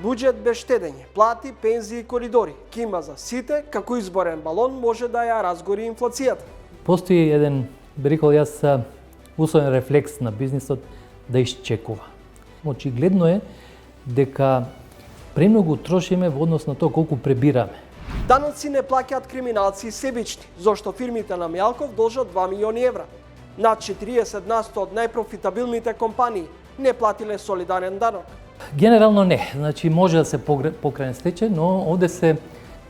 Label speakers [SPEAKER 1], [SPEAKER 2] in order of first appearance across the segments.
[SPEAKER 1] Буџет без штедење, плати, пензии и коридори. Ки има за сите, како изборен балон може да ја разгори инфлацијата.
[SPEAKER 2] Постои еден, би рекол јас, условен рефлекс на бизнисот да исчекува. Очигледно е дека премногу трошиме во однос на тоа колку пребираме.
[SPEAKER 1] Даноци не плаќаат криминалци и себични, зошто фирмите на Мјалков должат 2 милиони евра. Над 40% од најпрофитабилните компании не платиле солидарен данок.
[SPEAKER 2] Генерално не, значи може да се покране стечај, но овде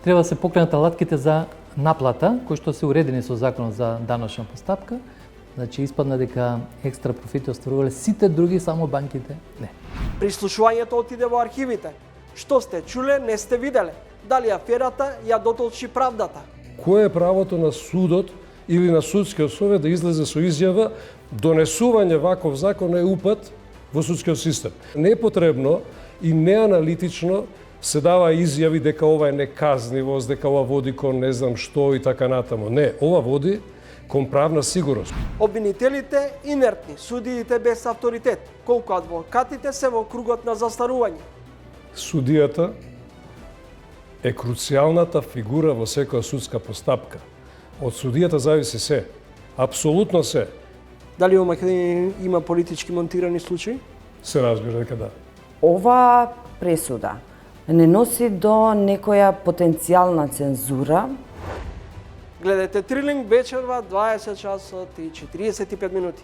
[SPEAKER 2] треба да се покренат алатките за наплата, кои што се уредени со законот за даночна постапка. Значи испадна дека екстра профити остварувале сите други, само банките не.
[SPEAKER 1] Прислушувањето отиде во архивите. Што сте чуле, не сте виделе. Дали аферата ја дотолчи правдата?
[SPEAKER 3] Кое е правото на судот или на судскиот совет да излезе со изјава донесување ваков закон е упад во судскиот систем? Не е потребно и неаналитично се дава изјави дека ова е неказнивост, дека ова води кон не знам што и така натаму. Не, ова води кон правна сигурност.
[SPEAKER 1] Обвинителите инертни, судиите без авторитет, колку адвокатите се во кругот на застарување.
[SPEAKER 3] Судијата е круцијалната фигура во секоја судска постапка. Од судијата зависи се, апсолутно се.
[SPEAKER 1] Дали во Македонија има политички монтирани случаи?
[SPEAKER 3] Се разбира дека да.
[SPEAKER 4] Ова пресуда не носи до некоја потенцијална цензура.
[SPEAKER 1] Гледате Трилинг вечерва 20 часот и 45 минути.